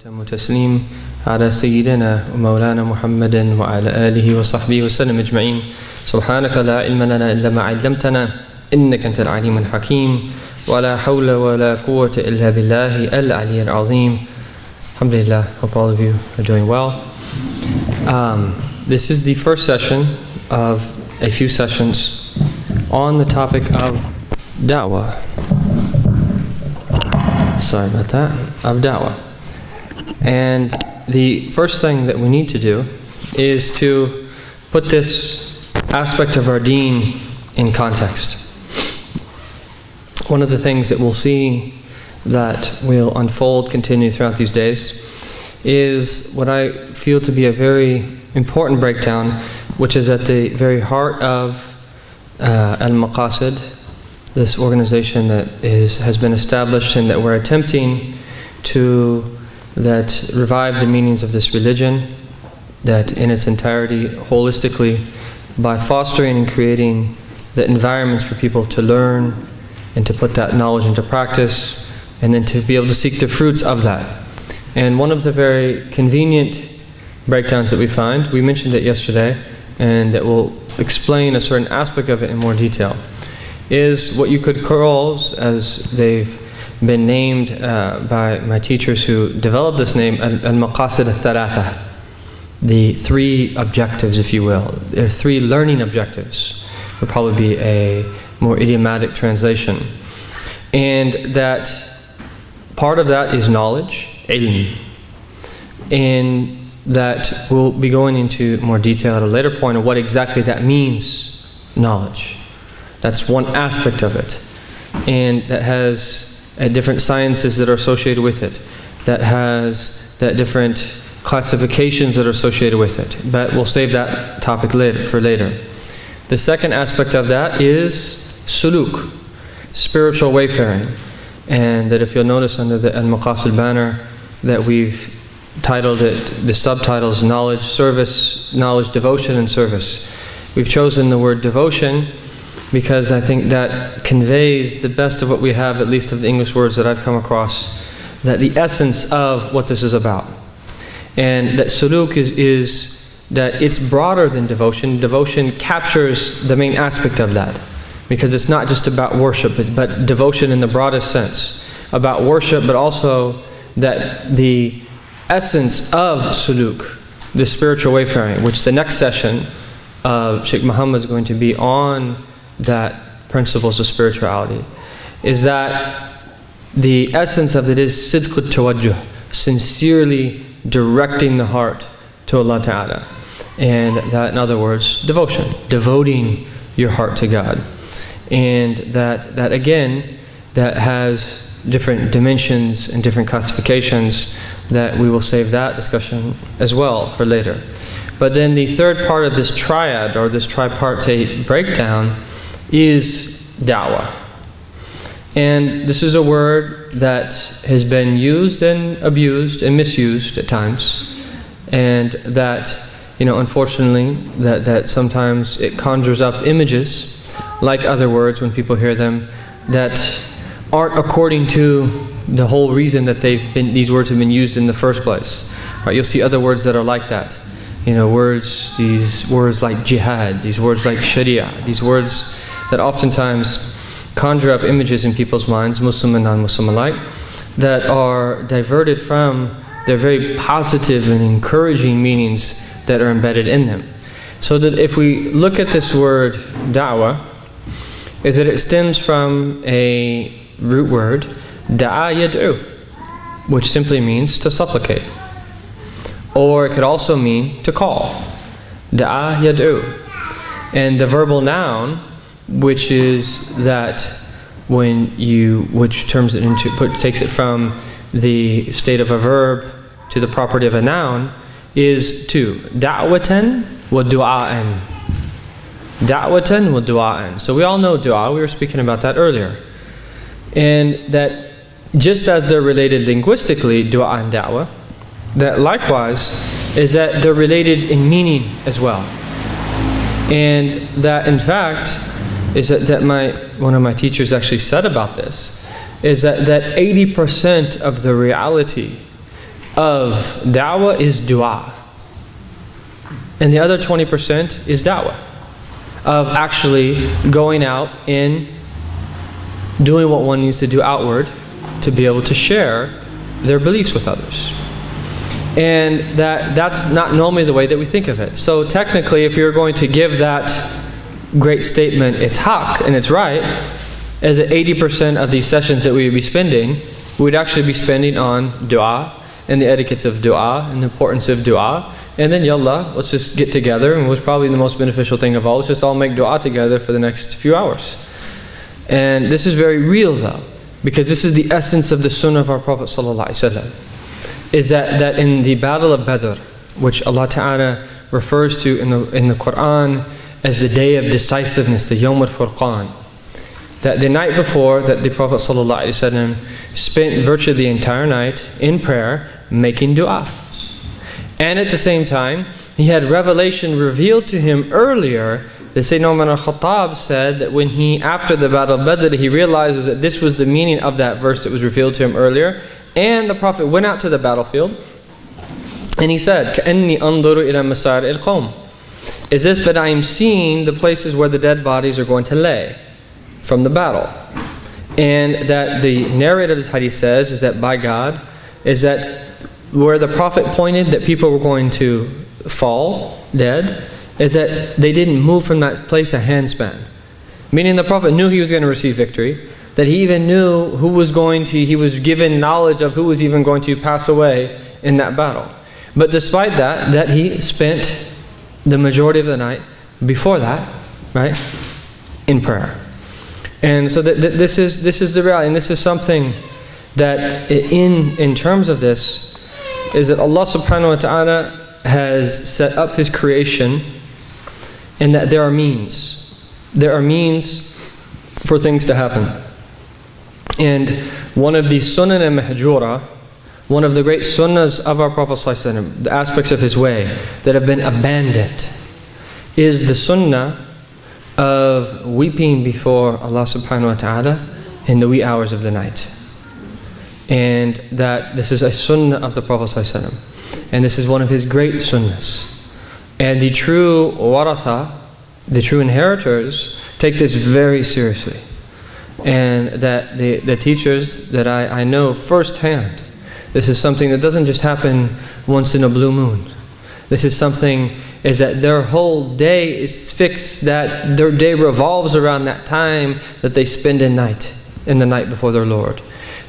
تسليم على سيدنا ومولانا محمد وعلى آله وصحبه وسلم أجمعين. سبحانك لا علم لنا إلا ما علمتنا إنك أنت العليم الحكيم ولا حول ولا قوة إلا بالله العلي العظيم. Alhamdulillah, hope all of you are doing well. This is the first session of a few sessions on the topic of Dawah. Sorry about that. Of Dawah. And the first thing that we need to do is to put this aspect of our deen in context. One of the things that we'll see that will unfold, continue throughout these days, is what I feel to be a very important breakdown, which is at the very heart of Al-Maqasid, this organization that has been established and that we're attempting to revive the meanings of this religion, that in its entirety, holistically, by fostering and creating the environments for people to learn and to put that knowledge into practice, and then to be able to seek the fruits of that. And one of the very convenient breakdowns that we find, we mentioned it yesterday, and that will explain a certain aspect of it in more detail, is what you could call, as they've been named by my teachers who developed this name, Al-Maqasid al-Thalatha, the three objectives, if you will. There are three learning objectives, would probably be a more idiomatic translation. And that part of that is knowledge, ilm. And that we'll be going into more detail at a later point of what exactly that means, knowledge. That's one aspect of it. And that has different sciences that are associated with it. That has different classifications that are associated with it. But we'll save that topic for later. The second aspect of that is suluk, spiritual wayfaring. And that if you'll notice under the Al-Maqasid banner that we've titled it, the subtitles, knowledge, service, knowledge, devotion, and service. We've chosen the word devotion because I think that conveys the best of what we have, at least of the English words that I've come across, that the essence of what this is about. And that suluk is that it's broader than devotion. Devotion captures the main aspect of that, because it's not just about worship, but devotion in the broadest sense. About worship, but also that the essence of suluk, the spiritual wayfaring, which the next session of Shaykh Muhammad is going to be on that principles of spirituality, is that the essence of it is sidq al-tawajjuh, sincerely directing the heart to Allah Ta'ala. And that, in other words, devotion, devoting your heart to God. And that again, that has different dimensions and different classifications, that we will save that discussion as well for later. But then the third part of this triad, or this tripartite breakdown, is Dawah. And this is a word that has been used and abused and misused at times, and that, unfortunately, that sometimes it conjures up images, like other words when people hear them, that aren't according to the whole reason that these words have been used in the first place. Right? You'll see other words that are like that. These words like jihad, these words like sharia, these words that oftentimes conjure up images in people's minds, Muslim and non-Muslim alike, that are diverted from their very positive and encouraging meanings that are embedded in them. So that if we look at this word da'wah, is that it stems from a root word, da'a yad'u, which simply means to supplicate. Or it could also mean to call, da'a yad'u. And the verbal noun, which is that which turns it into, takes it from the state of a verb to the property of a noun, is two, da'watan wa du'a'an. Da'watan wa du'a'an. So we all know du'a, we were speaking about that earlier. And that just as they're related linguistically, du'a and da'wah, that likewise is that they're related in meaning as well. And that in fact is that one of my teachers actually said about this, is that 80% of the reality of da'wah is dua. And the other 20% is da'wah, of actually going out and doing what one needs to do outward to be able to share their beliefs with others. And that's not normally the way that we think of it. So technically, if you're going to give that great statement, it's haq and it's right, as that 80% of these sessions that we would be spending, we'd actually be spending on dua and the etiquettes of dua and the importance of dua. And then yallah, let's just get together, and what's probably the most beneficial thing of all, let's just all make dua together for the next few hours. And this is very real though, because this is the essence of the sunnah of our Prophet ﷺ, is that in the battle of Badr, which Allah Ta'ala refers to in the Quran as the day of decisiveness, the Yawm al-Furqan, that the night before, that the Prophet ﷺ spent virtually the entire night in prayer making dua. And at the same time, he had revelation revealed to him earlier. The Sayyidina Umar al-Khattab said that when he, after the battle of Badr, he realizes that this was the meaning of that verse that was revealed to him earlier. And the Prophet went out to the battlefield, and he said, كَأَنِّي أَنظُرُ إِلَى مَسَارِ الْقَوْمِ, as if that I am seeing the places where the dead bodies are going to lay from the battle. And that the narrator of this hadith says is that by God, is that where the Prophet pointed that people were going to fall dead, is that they didn't move from that place a handspan. Meaning the Prophet knew he was going to receive victory, that he even knew who was going to, he was given knowledge of who was even going to pass away in that battle. But despite that, that he spent the majority of the night before that, right, in prayer. And so this is the reality, and this is something that in terms of this, is that Allah subhanahu wa ta'ala has set up His creation, and that there are means. There are means for things to happen. And one of the sunnah al-mahjura, one of the great sunnahs of our Prophet ﷺ, the aspects of his way that have been abandoned, is the sunnah of weeping before Allah subhanahu wa ta'ala in the wee hours of the night. And that this is a sunnah of the Prophet ﷺ, and this is one of his great sunnahs. And the true waratha, the true inheritors, take this very seriously. And that the teachers that I know firsthand, this is something that doesn't just happen once in a blue moon. This is something, is that their whole day is fixed, that their day revolves around that time that they spend in the night before their Lord.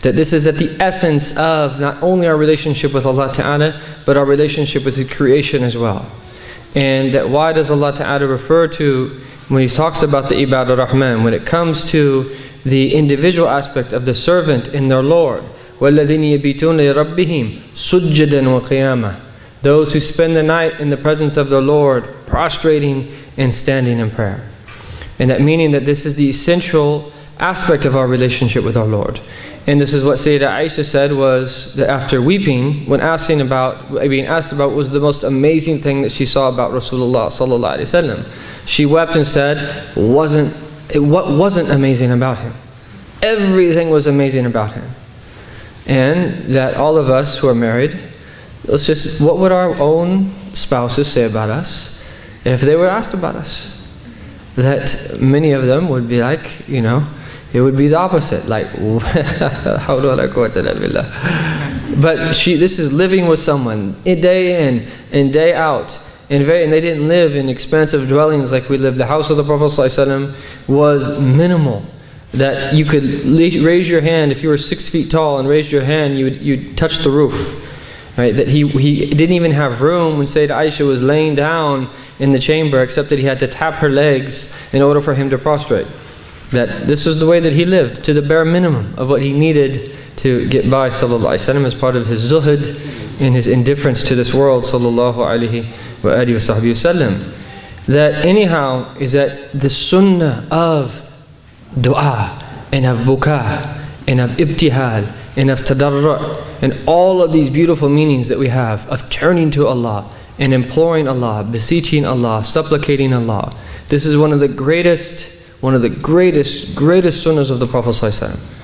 That this is at the essence of not only our relationship with Allah Ta'ala, but our relationship with His creation as well. And that why does Allah Ta'ala refer to, when He talks about the Ibadur Rahman, when it comes to the individual aspect of the servant in their Lord, وَالَّذِينَ يَبِيتُونَ لِرَبِّهِمْ سُجَّدًا وَقِيَامًا, those who spend the night in the presence of their Lord, prostrating and standing in prayer. And that meaning that this is the essential aspect of our relationship with our Lord. And this is what Sayyidah Aisha said, was that after weeping, when being asked about what was the most amazing thing that she saw about Rasulullah sallallahu alaihi wasallam, she wept and said, what wasn't amazing about him? Everything was amazing about him. And that all of us who are married, what would our own spouses say about us if they were asked about us? That many of them would be like, it would be the opposite, like, but this is living with someone day in and day out, and they didn't live in expansive dwellings like we lived. The house of the Prophet ﷺ was minimal, that you could raise your hand, if you were 6 feet tall and raised your hand, you'd touch the roof. Right? That he didn't even have room when Sayyidah Aisha was laying down in the chamber, except that he had to tap her legs in order for him to prostrate. That this was the way that he lived, to the bare minimum of what he needed to get by, sallallahu alaihi wasallam, as part of his zuhud and his indifference to this world, sallallahu alaihi wasallam. That anyhow is that the sunnah of dua and of buka and of ibtihal and of tadarru' and all of these beautiful meanings that we have of turning to Allah and imploring Allah, beseeching Allah, supplicating Allah. This is one of the greatest sunnahs of the Prophet ﷺ.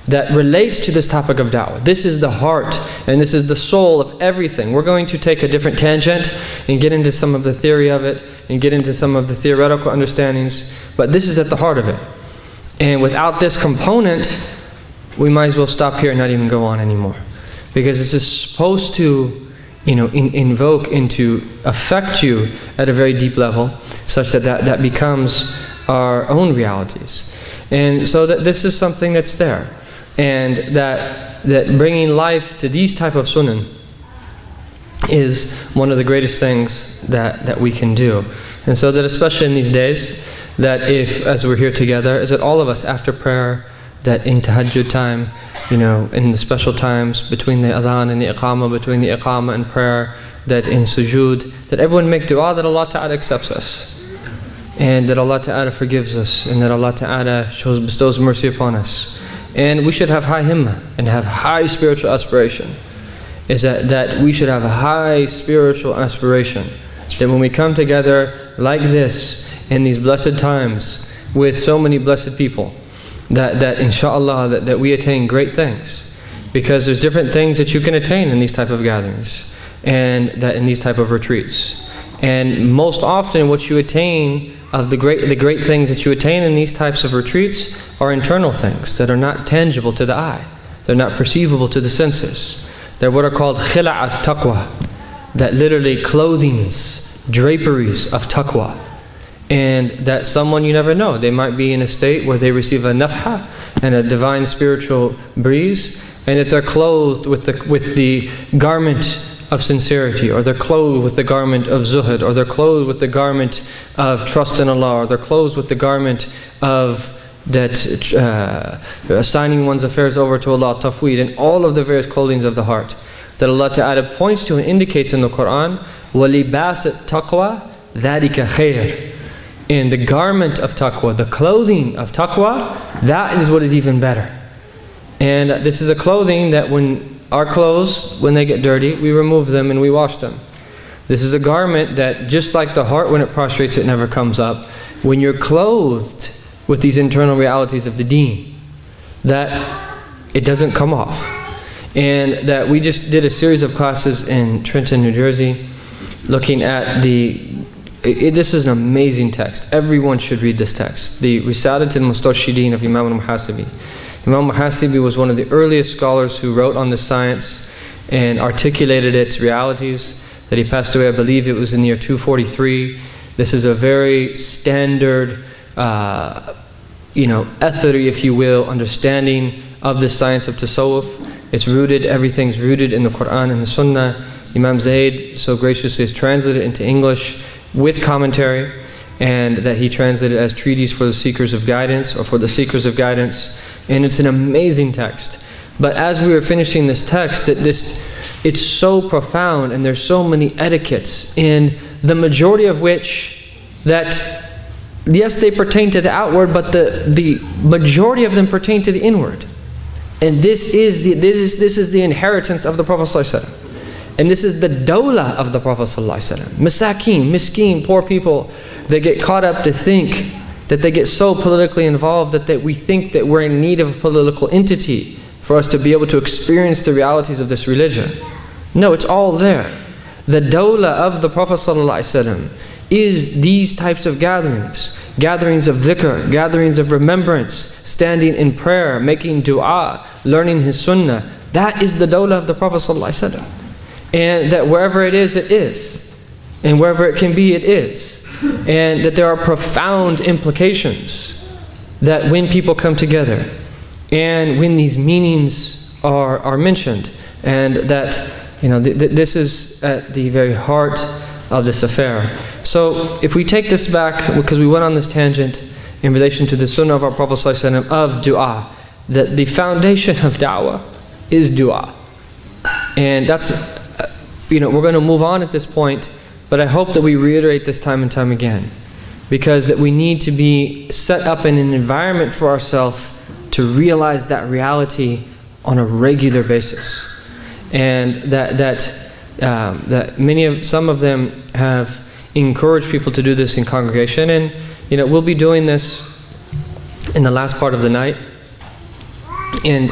that relates to this topic of da'wah. This is the heart and this is the soul of everything. We're going to take a different tangent and get into some of the theory of it and get into some of the theoretical understandings, but this is at the heart of it. And without this component, we might as well stop here and not even go on anymore. Because this is supposed to, invoke and to affect you at a very deep level, such that becomes our own realities. And so that this is something that's there. And that bringing life to these type of sunan is one of the greatest things that we can do. And so that especially in these days, that if, as we're here together, is that all of us after prayer, that in tahajjud time, in the special times between the adhan and the iqamah, between the iqamah and prayer, that in sujood, that everyone make dua that Allah Ta'ala accepts us. And that Allah Ta'ala forgives us, and that Allah Ta'ala bestows mercy upon us. And we should have high himmah and have high spiritual aspiration. Is that we should have a high spiritual aspiration. That when we come together like this in these blessed times with so many blessed people, that inshaAllah that we attain great things. Because there's different things that you can attain in these type of gatherings and that in these type of retreats. And most often what you attain of the great things that you attain in these types of retreats are internal things that are not tangible to the eye. They're not perceivable to the senses. They're what are called khila'at taqwa, that literally clothings, draperies of taqwa. And that someone you never know, they might be in a state where they receive a nafha and a divine spiritual breeze, and that they're clothed with the garment of sincerity, or they're clothed with the garment of zuhud, or they're clothed with the garment of trust in Allah, or they're clothed with the garment of assigning one's affairs over to Allah, tafweed, and all of the various clothings of the heart that Allah Ta'ala points to and indicates in the Quran. وَلِبَاسَ التَّقْوَى ذَلِكَ خَيْرٌ. And the garment of taqwa, the clothing of taqwa, that is what is even better. And this is a clothing that when our clothes, when they get dirty, we remove them and we wash them. This is a garment that, just like the heart when it prostrates, it never comes up. When you're clothed with these internal realities of the deen, that it doesn't come off. And that we just did a series of classes in Trenton, New Jersey, looking at this is an amazing text. Everyone should read this text. The Risalat al-Mustarshideen of Imam al-Muhasibi. Imam al-Muhasibi was one of the earliest scholars who wrote on this science and articulated its realities. That he passed away, I believe it was in the year 243. This is a very standard, ethary, if you will, understanding of the science of tasawwuf. It's rooted, everything's rooted in the Quran and the Sunnah. Imam Zayd so graciously has translated it into English with commentary, and that he translated as treatise for the seekers of guidance, or for the seekers of guidance. And it's an amazing text. But as we were finishing this text, it's so profound, and there's so many etiquettes, and the majority of which that, yes, they pertain to the outward, but the majority of them pertain to the inward. And this is the inheritance of the Prophet ﷺ. And this is the dawlah of the Prophet ﷺ. Masakin, miskin, poor people, they get caught up to think that they get so politically involved that we think that we're in need of a political entity for us to be able to experience the realities of this religion. No, it's all there. The dawlah of the Prophet ﷺ is these types of gatherings. Gatherings of dhikr, gatherings of remembrance, standing in prayer, making dua, learning his sunnah. That is the dawlah of the Prophet ﷺ. And that wherever it is. And wherever it can be, it is. And that there are profound implications that when people come together and when these meanings are mentioned, and that this is at the very heart of this affair. So if we take this back, because we went on this tangent in relation to the sunnah of our Prophet ﷺ of dua, that the foundation of da'wah is dua. And that's, we're going to move on at this point, but I hope that we reiterate this time and time again, because that we need to be set up in an environment for ourselves to realize that reality on a regular basis. And that some of them have encouraged people to do this in congregation, and we'll be doing this in the last part of the night. And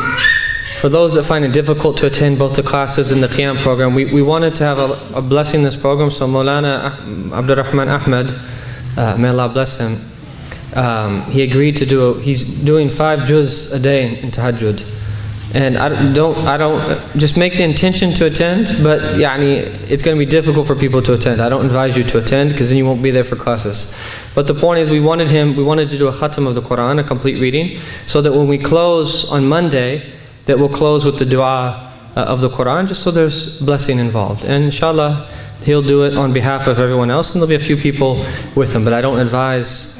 for those that find it difficult to attend both the classes and the Qiyam program, we wanted to have a blessing in this program. So Maulana Abdurrahman Ahmed, may Allah bless him, he agreed to he's doing 5 juz a day in tahajjud. And I don't just make the intention to attend, but it's going to be difficult for people to attend. I don't advise you to attend because then you won't be there for classes. But the point is we wanted to do a khatam of the Quran, a complete reading, so that when we close on Monday, that we'll close with the dua of the Quran, just so there's blessing involved. And inshallah, he'll do it on behalf of everyone else, and there'll be a few people with him. But I don't advise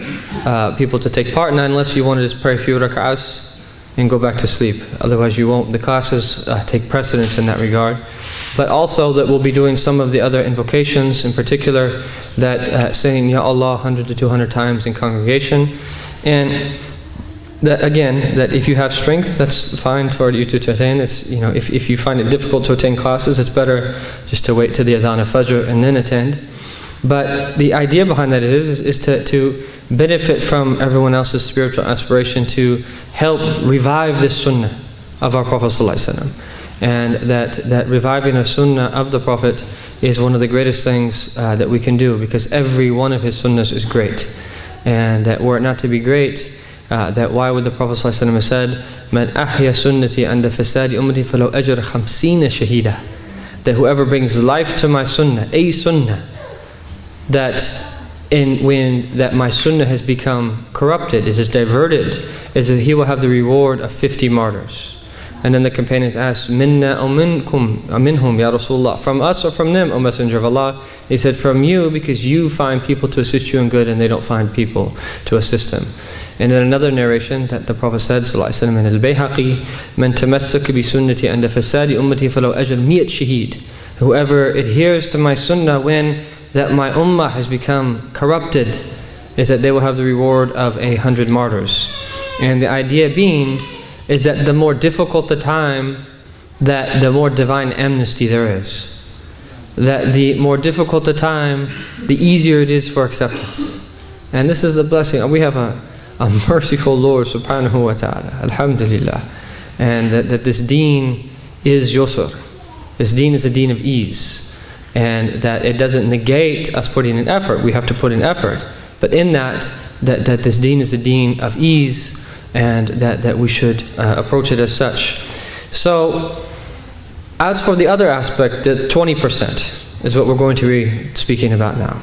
people to take part in that unless you want to just pray a few rak'ahs and go back to sleep. Otherwise you won't. The classes take precedence in that regard. But also that we'll be doing some of the other invocations, in particular that saying Ya Allah 100 to 200 times in congregation. And that again, that if you have strength, that's fine for you to attain. It's, if you find it difficult to attend classes, it's better just to wait till the adhan of Fajr and then attend. But the idea behind that is to benefit from everyone else's spiritual aspiration to help revive this sunnah of our Prophet ﷺ. And that reviving a sunnah of the Prophet is one of the greatest things that we can do, because every one of his sunnahs is great. And that were it not to be great, that why would the Prophet ﷺ have said, "Man ahya sunnati anda fasadi ummati falau ajr 50 shahida." That whoever brings life to my sunnah, a sunnah, that my sunnah has become corrupted, is diverted, is that he will have the reward of 50 martyrs. And then the companions asked, "Minna aw minhum ya Rasulullah?" From us or from them, O Messenger of Allah? They said, "From you, because you find people to assist you in good and they don't find people to assist them." And then another narration that the Prophet said, sallallahu alaihi wasallam, in Al-Bayhaqi, "Man tamassaka bi sunnati anda fasadi ummati falau ajr 100 shaheed." Whoever adheres to my sunnah when that my ummah has become corrupted, is that they will have the reward of 100 martyrs. And the idea being is that the more difficult the time, that the more divine amnesty there is. That the more difficult the time, the easier it is for acceptance. And this is the blessing. We have a merciful Lord subhanahu wa ta'ala, alhamdulillah. And that this deen is yusr. This deen is a deen of ease. And that it doesn't negate us putting in effort. We have to put in effort. But in that this deen is a deen of ease, and that we should approach it as such. So, as for the other aspect, the 20% is what we're going to be speaking about now.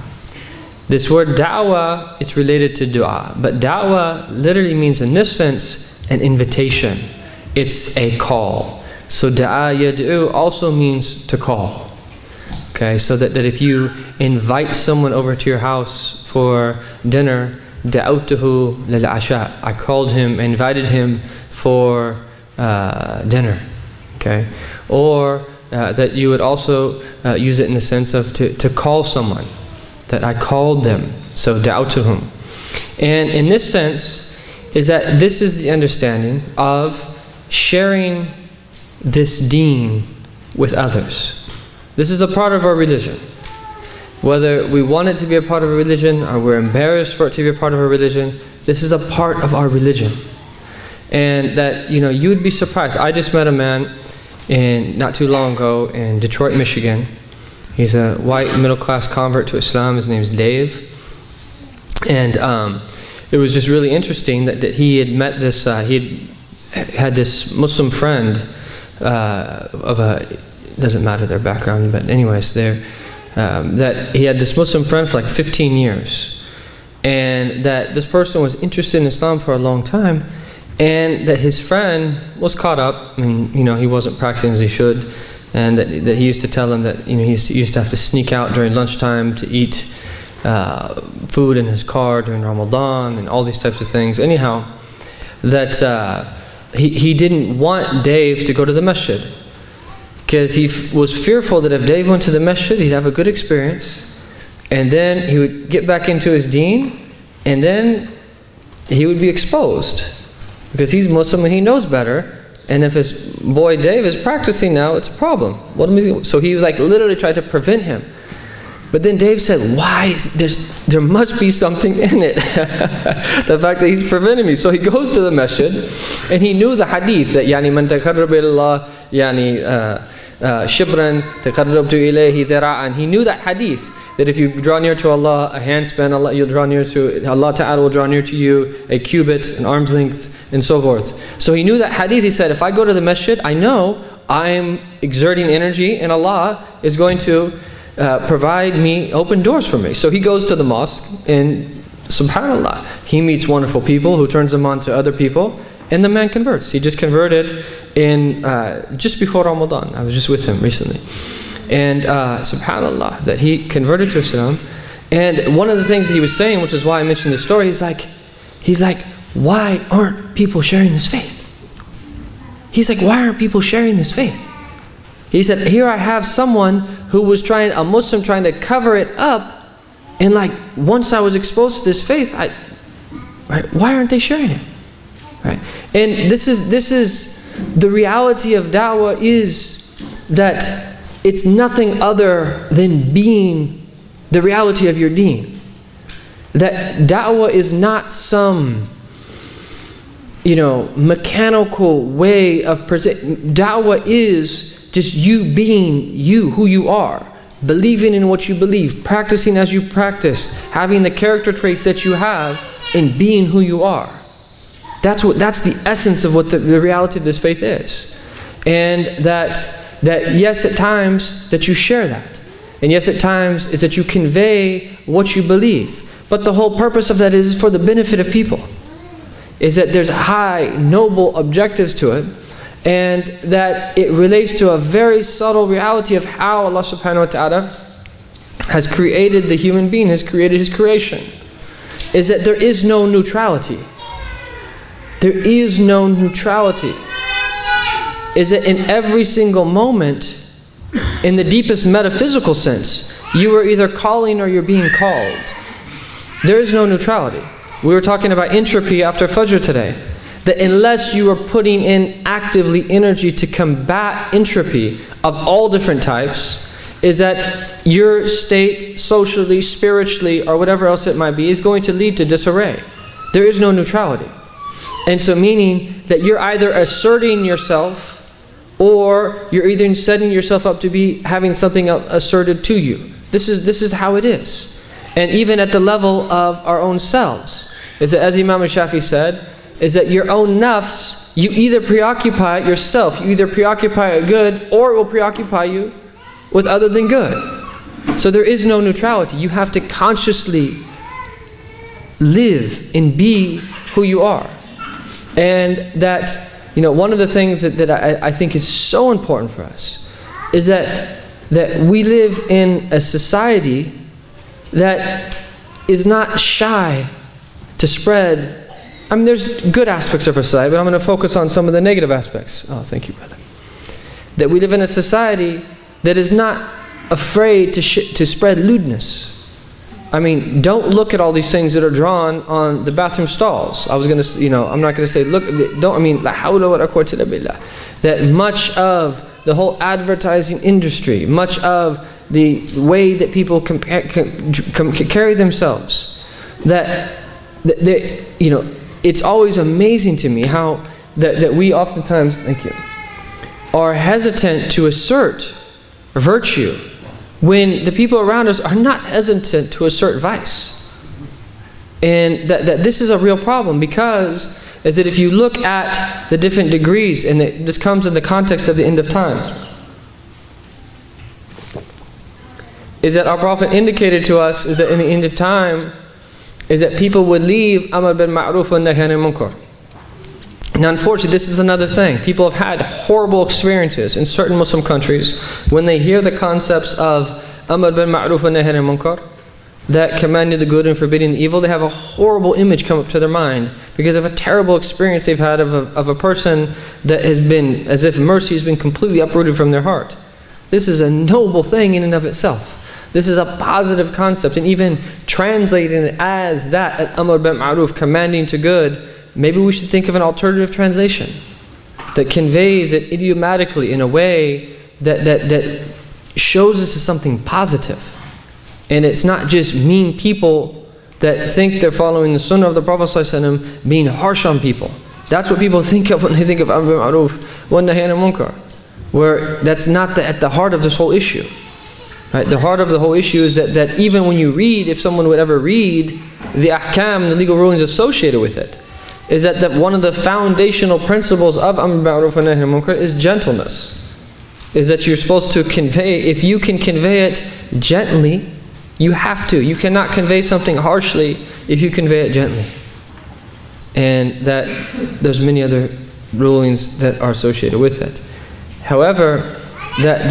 This word da'wah is related to dua, but da'wah literally means in this sense an invitation. It's a call. So da'a yad'u also means to call. Okay, so that if you invite someone over to your house for dinner, da'awtuhu lil asha, I called him, invited him for dinner. Okay, or that you would also use it in the sense of to call someone, that I called them, so da'awtuhum. And in this sense is that this is the understanding of sharing this deen with others. This is a part of our religion. Whether we want it to be a part of our religion or we're embarrassed for it to be a part of our religion, this is a part of our religion. And that, you would be surprised. I just met a man not too long ago in Detroit, Michigan. He's a white middle-class convert to Islam. His name is Dave. And it was just really interesting that he had met this, he had this Muslim friend doesn't matter their background, but anyways, that he had this Muslim friend for like 15 years. And that this person was interested in Islam for a long time, and that his friend was caught up, and he wasn't practicing as he should, and that he used to tell him that he used to have to sneak out during lunchtime to eat food in his car during Ramadan and all these types of things. Anyhow, that he didn't want Dave to go to the masjid, because he was fearful that if Dave went to the masjid, he'd have a good experience, and then he would get back into his deen, and then he would be exposed, because he's Muslim and he knows better, and if his boy Dave is practicing now, it's a problem. So he literally tried to prevent him. But then Dave said, why? there must be something in it. The fact that he's preventing me. So he goes to the masjid, and he knew the hadith that يعني من تقرب إلى الله يعني شبرا تقربت إليه ذراعا. He knew that hadith, that if you draw near to Allah a handspan, you'll draw near to Allah Ta'ala will draw near to you a cubit, an arm's length, and so forth. So he knew that hadith. He said, if I go to the masjid, I know I'm exerting energy, and Allah is going to provide me, open doors for me. So he goes to the mosque, and subhanallah, he meets wonderful people who turns them on to other people, and the man converts. He just converted in just before Ramadan. I was just with him recently, and subhanallah, that he converted to Islam. And one of the things that he was saying, which is why I mentioned this story, he's like, why aren't people sharing this faith? He's like, why aren't people sharing this faith? He said, here I have someone who was a Muslim trying to cover it up, and like, once I was exposed to this faith, right, why aren't they sharing it? Right? And this is the reality of da'wah, is that it's nothing other than being the reality of your deen. That da'wah is not some, mechanical way of presenting. Da'wah is just you being you, who you are, believing in what you believe, practicing as you practice, having the character traits that you have, and being who you are. That's the essence of what the reality of this faith is. And that yes, at times that you share that, and yes, at times is that you convey what you believe. But the whole purpose of that is for the benefit of people. Is that there's high, noble objectives to it, and that it relates to a very subtle reality of how Allah subhanahu wa ta'ala has created the human being, has created His creation. Is that there is no neutrality. There is no neutrality. Is that in every single moment, in the deepest metaphysical sense, you are either calling or you're being called. There is no neutrality. We were talking about entropy after Fajr today. That unless you are putting in actively energy to combat entropy of all different types, is that your state, socially, spiritually, or whatever else it might be, is going to lead to disarray. There is no neutrality. And so meaning that you're either asserting yourself, or you're either setting yourself up to be having something asserted to you. This is how it is. And even at the level of our own selves, is that, as Imam al-Shafi said, is that your own nafs, you either preoccupy yourself, you either preoccupy it good, or it will preoccupy you with other than good. So there is no neutrality. You have to consciously live and be who you are. And that, one of the things that I think is so important for us is that we live in a society that is not shy to spread. I mean, there's good aspects of our society, but I'm going to focus on some of the negative aspects. Oh, thank you, brother. That we live in a society that is not afraid to spread lewdness. I mean, don't look at all these things that are drawn on the bathroom stalls. I was going to, I'm not going to say, look, don't, I mean, la hawla wa la quwwata illa billah. That much of the whole advertising industry, much of the way that people carry themselves, that it's always amazing to me how that we oftentimes, thank you, are hesitant to assert virtue when the people around us are not hesitant to assert vice. And that this is a real problem, because is that if you look at the different degrees, and this comes in the context of the end of times, is that our Prophet indicated to us is that in the end of time, is that people would leave amr bil ma'ruf wa nahy anil munkar. Now unfortunately, this is another thing. People have had horrible experiences in certain Muslim countries when they hear the concepts of amr bil ma'ruf wa nahy anil munkar, that commanding the good and forbidding the evil. They have a horrible image come up to their mind because of a terrible experience they've had of a person that has been, as if mercy has been completely uprooted from their heart. This is a noble thing in and of itself. This is a positive concept, and even translating it as that, al-amr bil ma'ruf, commanding to good, maybe we should think of an alternative translation that conveys it idiomatically in a way that shows us as something positive. And it's not just mean people that think they're following the sunnah of the Prophet ﷺ being harsh on people. That's what people think of when they think of Amr bil Ma'ruf wa Nahy anil Munkar, where that's not at the heart of this whole issue. Right? The heart of the whole issue is that even when you read, if someone would ever read the ahkam, the legal rulings associated with it, is that one of the foundational principles of Amr bil Ma'ruf wa Nahy anil Munkar is gentleness. Is that you're supposed to convey, if you can convey it gently, you have to. You cannot convey something harshly if you convey it gently. And that there's many other rulings that are associated with it. However, that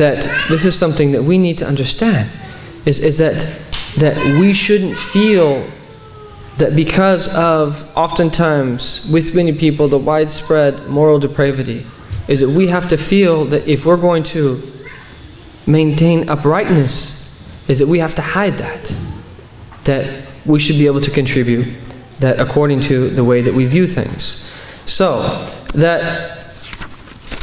this is something that we need to understand, is that we shouldn't feel that because of, oftentimes, with many people, the widespread moral depravity, is that we have to feel that if we're going to maintain uprightness, is that we have to hide that we should be able to contribute that according to the way that we view things. So, that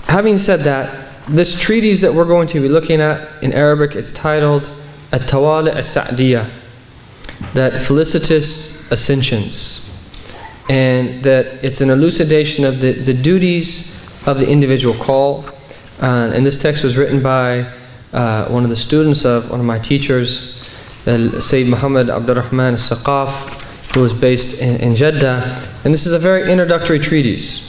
having said that, this treatise that we're going to be looking at in Arabic, it's titled At-Tawali' As-Sa'diyah, that felicitous ascensions, and that it's an elucidation of the duties of the individual call. And this text was written by one of the students of one of my teachers, Sayyid Muhammad Abdurrahman al-Saqaf, who was based in Jeddah. And this is a very introductory treatise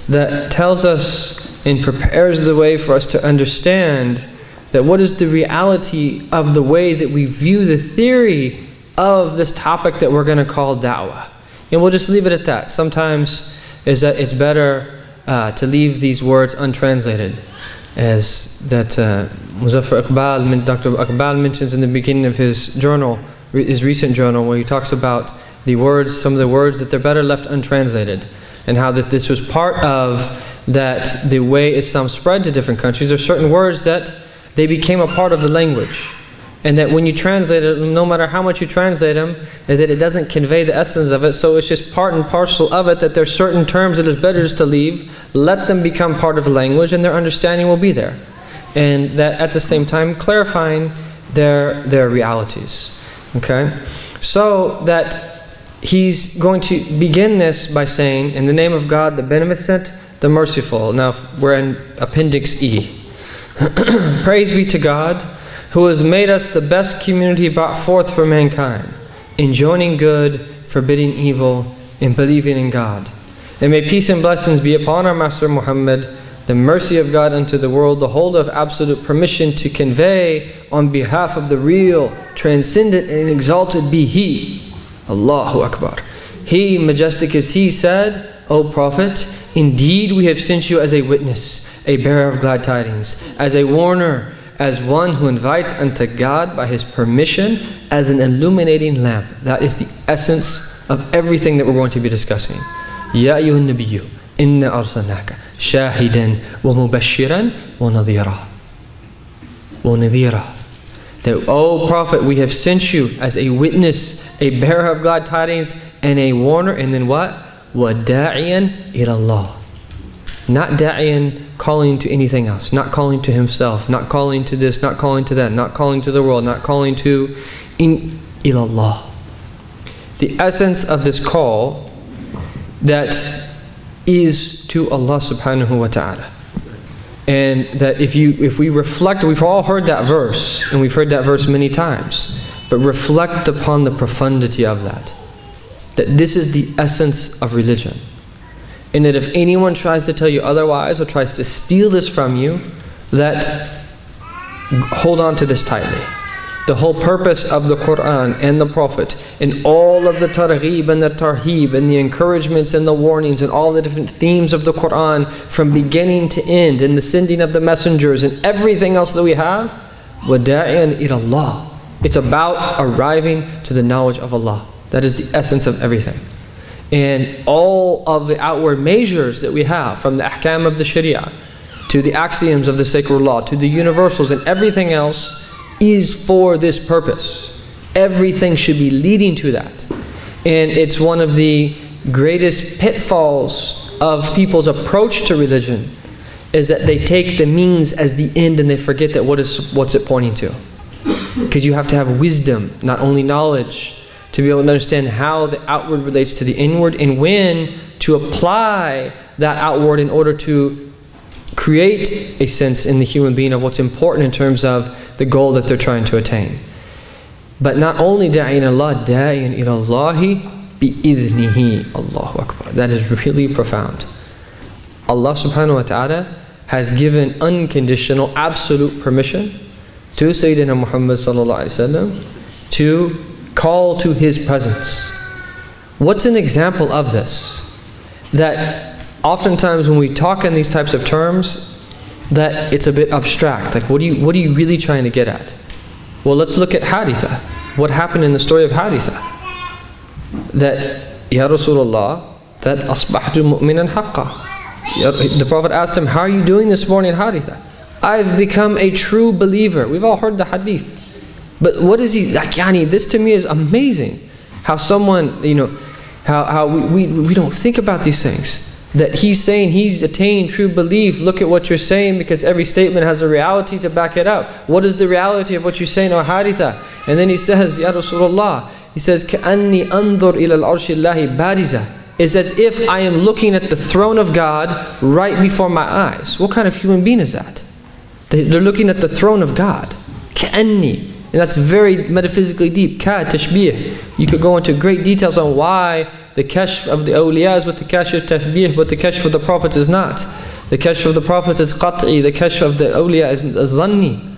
that tells us and prepares the way for us to understand that what is the reality of the way that we view the theory of this topic that we're going to call da'wah. And we'll just leave it at that. Sometimes is that it's better to leave these words untranslated, as that Muzaffar Iqbal, Dr. Iqbal mentions in the beginning of his journal, his recent journal, where he talks about the words, some of the words that they're better left untranslated, and how that this was part of that the way Islam spread to different countries. There are certain words that they became a part of the language, and that when you translate it, no matter how much you translate them, is that it doesn't convey the essence of it. So it's just part and parcel of it, that there are certain terms that is better just to leave, let them become part of the language, and their understanding will be there. And that at the same time clarifying their realities. Okay? So that he's going to begin this by saying, in the name of God, the Beneficent, the Merciful. Now we're in Appendix E. Praise be to God, who has made us the best community brought forth for mankind, enjoining good, forbidding evil, and believing in God. And may peace and blessings be upon our Master Muhammad, the mercy of God unto the world, the hold of absolute permission to convey on behalf of the real, transcendent and exalted be He. Allahu Akbar. He, majestic is He, said, O Prophet, indeed we have sent you as a witness, a bearer of glad tidings, as a warner, as one who invites unto God by His permission, as an illuminating lamp. That is the essence of everything that we're going to be discussing. Ya ayyuhan nabiyyu, inna arsalnaka shahidan wa mubashiran wa nadhira. That, O Prophet, we have sent you as a witness, a bearer of glad tidings, and a warner, and then what? Wa da'iyan ila Allah. Not da'iyan calling to anything else, not calling to himself, not calling to this, not calling to that, not calling to the world, not calling to ilallah. The essence of this call that is to Allah subhanahu wa ta'ala. And that if we reflect, we've all heard that verse, and we've heard that verse many times, but reflect upon the profundity of that. That this is the essence of religion. And that if anyone tries to tell you otherwise, or tries to steal this from you, that hold on to this tightly. The whole purpose of the Quran and the Prophet, and all of the targheeb and the tarheeb, and the encouragements and the warnings, and all the different themes of the Quran from beginning to end, and the sending of the messengers, and everything else that we have, وَدَاعِيًا إِلَى اللَّهِ. It's about arriving to the knowledge of Allah. That is the essence of everything. And all of the outward measures that we have, from the ahkam of the sharia, to the axioms of the sacred law, to the universals, and everything else is for this purpose. Everything should be leading to that. And it's one of the greatest pitfalls of people's approach to religion, is that they take the means as the end, and they forget that what's it pointing to. because you have to have wisdom, not only knowledge, to be able to understand how the outward relates to the inward and when to apply that outward in order to create a sense in the human being of what's important in terms of the goal that they're trying to attain. But not only da'in Allah, da'in ilallahi bi'idhnihi. Allahu Akbar. That is really profound. Allah subhanahu wa ta'ala has given unconditional, absolute permission to Sayyidina Muhammad sallallahu alaihi wasallam to call to His presence. What's an example of this? That oftentimes when we talk in these types of terms, that it's a bit abstract. Like, what are you really trying to get at? Well, let's look at Haritha. What happened in the story of Haritha? That, Ya Rasulullah, that asbahtu mu'minan haqqa. The Prophet asked him, how are you doing this morning, Haritha? I've become a true believer. We've all heard the hadith. But what is he, like, yani, this to me is amazing. How someone, you know, how we don't think about these things. That he's saying he's attained true belief. Look at what you're saying, because every statement has a reality to back it up. What is the reality of what you're saying, O Haritha? And then he says, Ya Rasulullah, he says, كَأَنِّي أَنظُرْ إِلَى الْعَرْشِ اللَّهِ بَارِزَةً. It's as if I am looking at the throne of God right before my eyes. What kind of human being is that? They're looking at the throne of God. كَأَنِّي. And that's very metaphysically deep. Ka, tashbih. You could go into great details on why the kashf of the awliya is with the kashf of tashbih, but the kashf of the prophets is not. The kashf of the prophets is qat'i, the kashf of the awliya is dhanni.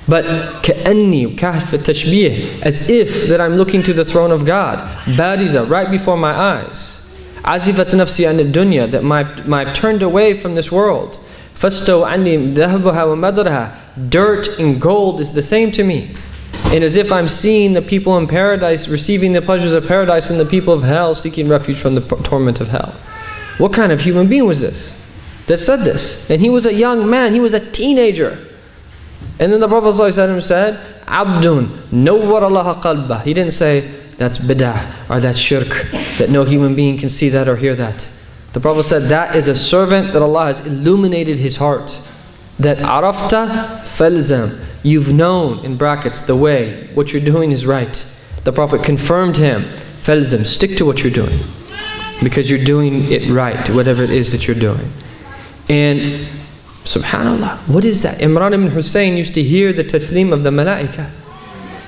But ka'anni, kahf tashbih, as if that I'm looking to the throne of God, bariza, right before my eyes. Azifat nafsi an dunya, that I've turned away from this world. Fastaw anni dhahabaha wa madraha, dirt and gold is the same to me. And as if I'm seeing the people in paradise receiving the pleasures of paradise and the people of hell seeking refuge from the torment of hell. What kind of human being was this that said this? And he was a young man, he was a teenager. And then the Prophet ﷺ said, Abdun, nawwar Allah qalbah. He didn't say, that's bid'ah or that's shirk, that no human being can see that or hear that. The Prophet said, that is a servant that Allah has illuminated his heart. That arafta falzam. You've known, in brackets, the way, what you're doing is right. The Prophet confirmed him, falzam, stick to what you're doing. Because you're doing it right, whatever it is that you're doing. And subhanallah, what is that? Imran ibn Hussein used to hear the taslim of the malaika.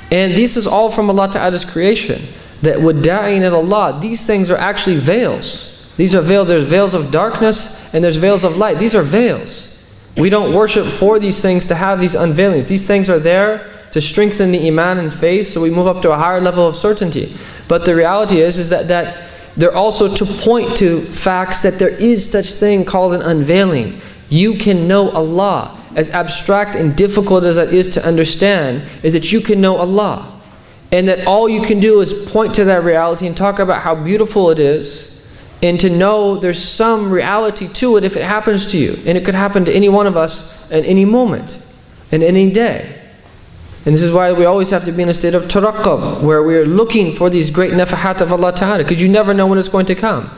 And this is all from Allah Ta'ala's creation. That with da'in at Allah, these things are actually veils. These are veils. There's veils of darkness and there's veils of light. These are veils. We don't worship for these things to have these unveilings. These things are there to strengthen the iman and faith, so we move up to a higher level of certainty. But the reality is that they're also to point to facts that there is such thing called an unveiling. You can know Allah. As abstract and difficult as that is to understand, is that you can know Allah. And that all you can do is point to that reality and talk about how beautiful it is, and to know there's some reality to it if it happens to you. And it could happen to any one of us at any moment, and any day. And this is why we always have to be in a state of taraqqab, where we're looking for these great nafahat of Allah Ta'ala, because you never know when it's going to come.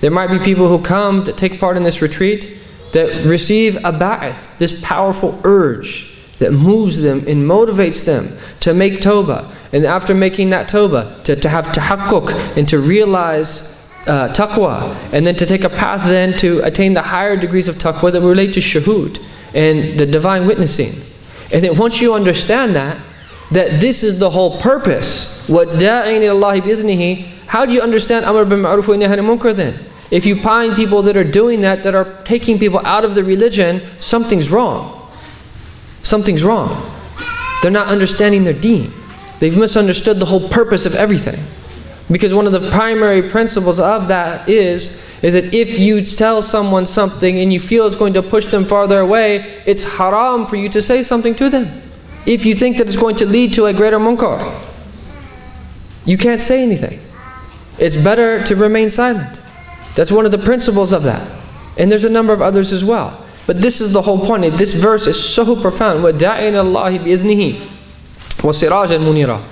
There might be people who come to take part in this retreat that receive a ba'ath, this powerful urge that moves them and motivates them to make tawbah. And after making that tawbah, to have tahakkuk and to realize taqwa, and then to take a path then to attain the higher degrees of taqwa that relate to shuhud and the divine witnessing. And then once you understand that this is the whole purpose, what da'in ilallahi bi'idhnihi, how do you understand amr bil ma'ruf wa nahy anil munkar then? If you find people that are doing that are taking people out of the religion, something's wrong. Something's wrong. They're not understanding their deen. They've misunderstood the whole purpose of everything. Because one of the primary principles of that is that if you tell someone something and you feel it's going to push them farther away, it's haram for you to say something to them. If you think that it's going to lead to a greater munkar, you can't say anything. It's better to remain silent. That's one of the principles of that. And there's a number of others as well. But this is the whole point. This verse is so profound. وَدَعِنَ اللَّهِ بِإِذْنِهِ وَسِرَاجًا مُنِيرًا.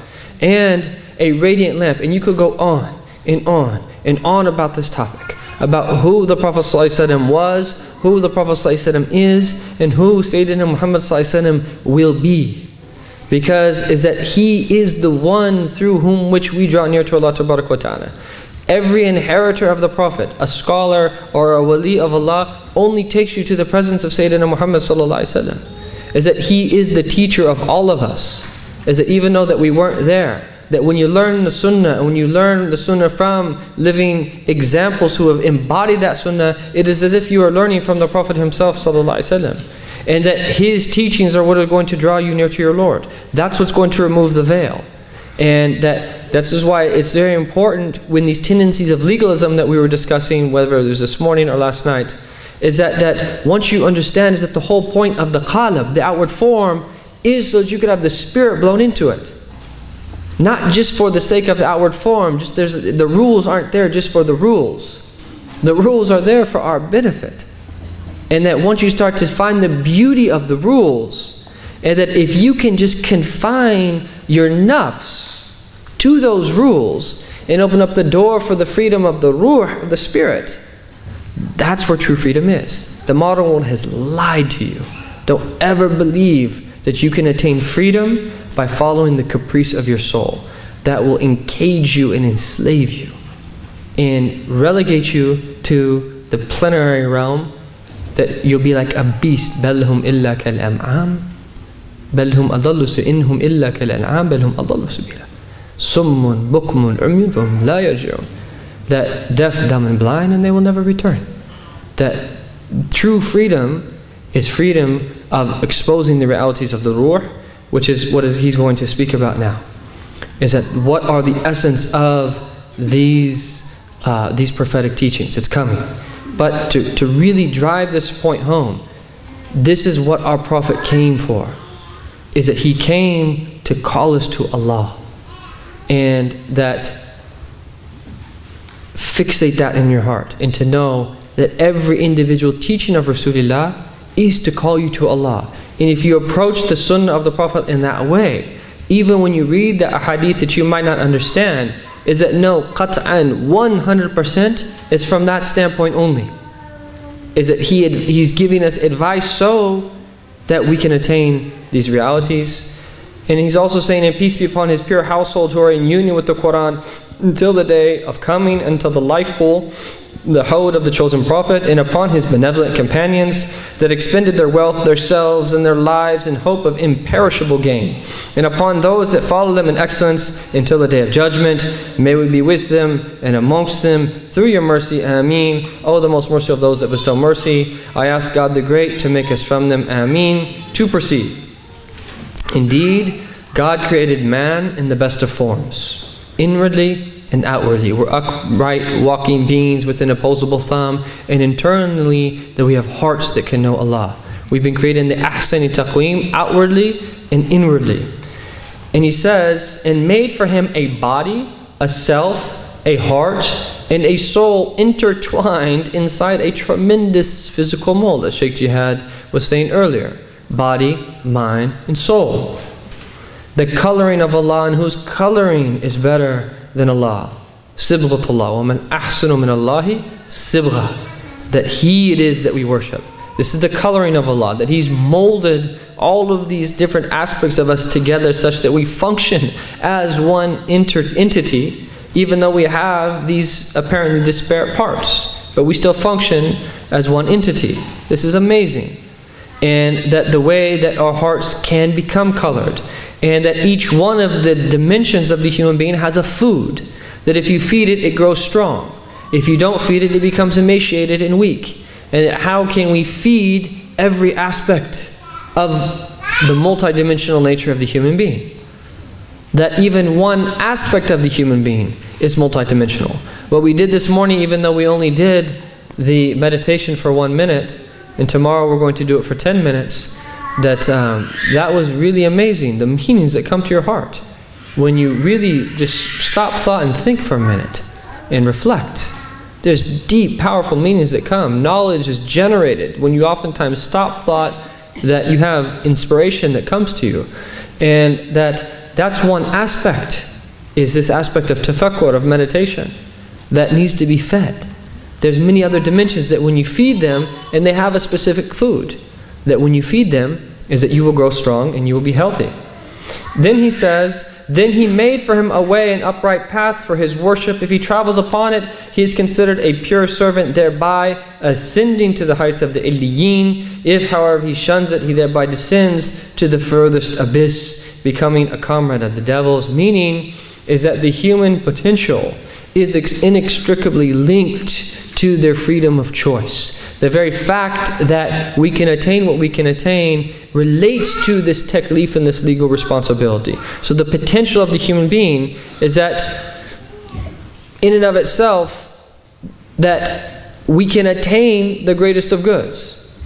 And a radiant lamp. And you could go on and on and on about this topic, about who the Prophet ﷺ was, who the Prophet ﷺ is, and who Sayyidina Muhammad ﷺ will be. Because is that He is the one through whom which we draw near to Allah Tabarak wa Ta'ala. Every inheritor of the Prophet, a scholar or a wali of Allah, only takes you to the presence of Sayyidina Muhammad sallallahu alaihi wasallam. Is that he is the teacher of all of us. Is that even though that we weren't there, that when you learn the sunnah, and when you learn the sunnah from living examples who have embodied that sunnah, it is as if you are learning from the Prophet himself sallallahu alaihi wasallam. And that his teachings are what are going to draw you near to your Lord. That's what's going to remove the veil. And that's just why it's very important when these tendencies of legalism that we were discussing, whether it was this morning or last night, is that once you understand is that the whole point of the qalb, the outward form, is so that you could have the spirit blown into it. Not just for the sake of the outward form. The rules aren't there just for the rules. The rules are there for our benefit. And that once you start to find the beauty of the rules, and that if you can just confine your nafs to those rules and open up the door for the freedom of the ruh, of the spirit, that's where true freedom is. The modern world has lied to you. Don't ever believe that you can attain freedom by following the caprice of your soul. That will encage you and enslave you and relegate you to the plenary realm, that you'll be like a beast. بَلْ هُمْ إِلَّا كَالْأَنْعَامِ بَلْ هُمْ أَضَلُّ إِنْهُمْ إِلَّا كَالْأَنْعَامِ بَلْ هُمْ أَضَلُّ سَبِيلًا صُمٌّ بُكْمٌ عُمْيٌ فَهُمْ لَا يَرْجِعُونَ. That deaf, dumb, and blind, and they will never return. That true freedom is freedom of exposing the realities of the ruh, which is what he's going to speak about now. Is that what are the essence of these prophetic teachings? It's coming. But to really drive this point home, this is what our Prophet came for. Is that he came to call us to Allah. And that fixate that in your heart. And to know that every individual teaching of Rasulullah is to call you to Allah. And if you approach the sunnah of the Prophet in that way, even when you read the ahadith that you might not understand, is that no, qat'an, 100% is from that standpoint only. Is that he's giving us advice so that we can attain these realities. And he's also saying, and peace be upon his pure household who are in union with the Quran until the day of coming, until the life pool, the hawd of the chosen Prophet, and upon his benevolent companions that expended their wealth, themselves, and their lives in hope of imperishable gain, and upon those that follow them in excellence until the day of judgment. May we be with them and amongst them through your mercy. Ameen. O the most merciful of those that bestow mercy, I ask God the Great to make us from them. Ameen. To proceed. Indeed, God created man in the best of forms, inwardly and outwardly. We're upright, walking beings with an opposable thumb, and internally that we have hearts that can know Allah. We've been created in the ahsani taqweem, outwardly and inwardly. And he says, and made for him a body, a self, a heart, and a soul intertwined inside a tremendous physical mold, as Shaykh Jihad was saying earlier. Body, mind, and soul. The coloring of Allah, and whose coloring is better than Allah. Sibghatullah. وَمَنْ أَحْسَنُ مِنَ اللَّهِ sibgha. That He it is that we worship. This is the coloring of Allah. That He's molded all of these different aspects of us together such that we function as one entity, even though we have these apparently disparate parts. But we still function as one entity. This is amazing. And that the way that our hearts can become colored, and that each one of the dimensions of the human being has a food, that if you feed it, it grows strong. If you don't feed it, it becomes emaciated and weak. And how can we feed every aspect of the multidimensional nature of the human being? That even one aspect of the human being is multidimensional. What we did this morning, even though we only did the meditation for 1 minute, and tomorrow we're going to do it for 10 minutes, that was really amazing. The meanings that come to your heart when you really just stop thought and think for a minute and reflect. There's deep, powerful meanings that come. Knowledge is generated when you oftentimes stop thought, that you have inspiration that comes to you. And that's one aspect, is this aspect of tafakkur, of meditation, that needs to be fed. There's many other dimensions that when you feed them, and they have a specific food, that when you feed them, is that you will grow strong and you will be healthy. Then he says, then he made for him a way, an upright path for his worship. If he travels upon it, he is considered a pure servant, thereby ascending to the heights of the Illiyin. If, however, he shuns it, he thereby descends to the furthest abyss, becoming a comrade of the devils. Meaning is that the human potential is inextricably linked to their freedom of choice. The very fact that we can attain what we can attain relates to this taklif and this legal responsibility. So the potential of the human being is that in and of itself that we can attain the greatest of goods.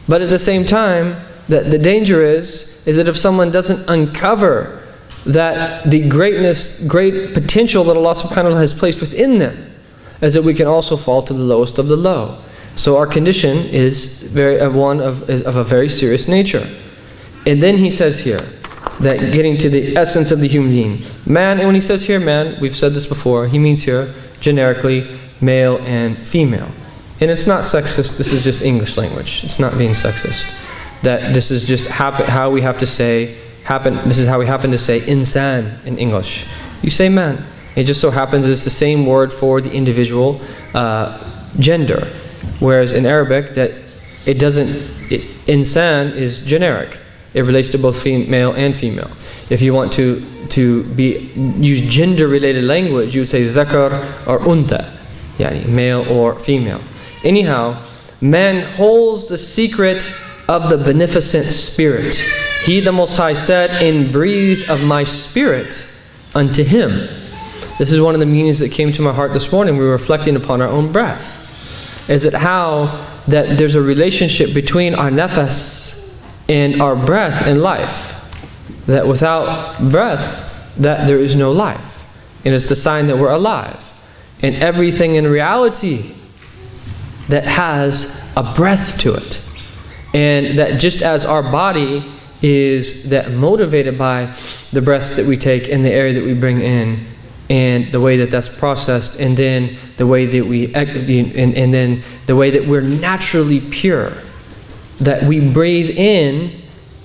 But at the same time, that the danger is that if someone doesn't uncover that the great potential that Allah subhanahu wa ta'ala has placed within them, as that we can also fall to the lowest of the low. So our condition is one of a very serious nature. And then he says here, that getting to the essence of the human being. Man, and when he says here man, we've said this before, he means here generically male and female. And it's not sexist, this is just English language. It's not being sexist. That this is just how we have to say, this is how we happen to say insan in English. You say man. It just so happens it's the same word for the individual gender. Whereas in Arabic, that it doesn't, insan is generic. It relates to both male and female. If you want to use gender-related language, you would say dhakar or untha, yani male or female. Anyhow, man holds the secret of the beneficent spirit. He, the Most High, said, and breathed of my spirit unto him. This is one of the meanings that came to my heart this morning. We were reflecting upon our own breath. Is it how that there's a relationship between our nafas and our breath and life. That without breath, that there is no life. And it's the sign that we're alive. And everything in reality that has a breath to it. And that just as our body is that motivated by the breaths that we take and the air that we bring in, and the way that that's processed, and then the way that and then the way that we're naturally pure, that we breathe in,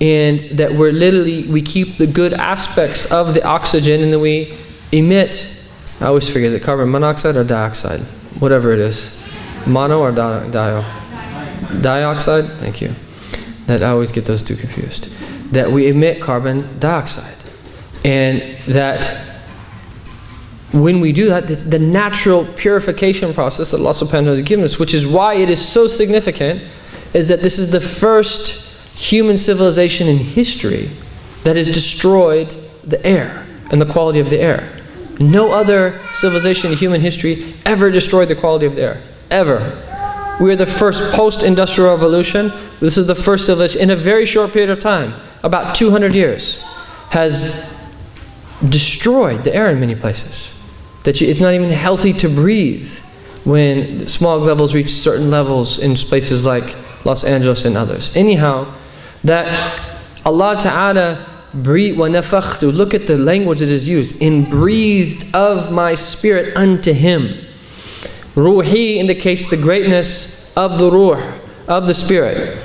and that we keep the good aspects of the oxygen, and then we emit. I always forget, is it carbon monoxide or dioxide? Whatever it is, mono or dioxide. Thank you. That I always get those two confused. That we emit carbon dioxide, and that when we do that, it's the natural purification process that Allah subhanahu wa ta'ala has given us, which is why it is so significant, is that this is the first human civilization in history that has destroyed the air and the quality of the air. No other civilization in human history ever destroyed the quality of the air, ever. We are the first post-industrial revolution. This is the first civilization in a very short period of time, about 200 years, has destroyed the air in many places. That it's not even healthy to breathe when smog levels reach certain levels in places like Los Angeles and others. Anyhow, that Allah Ta'ala breathed, وَنَفَخْتُ, look at the language that is used, and breathed of my spirit unto him. Ruhi indicates the greatness of the ruh, of the spirit.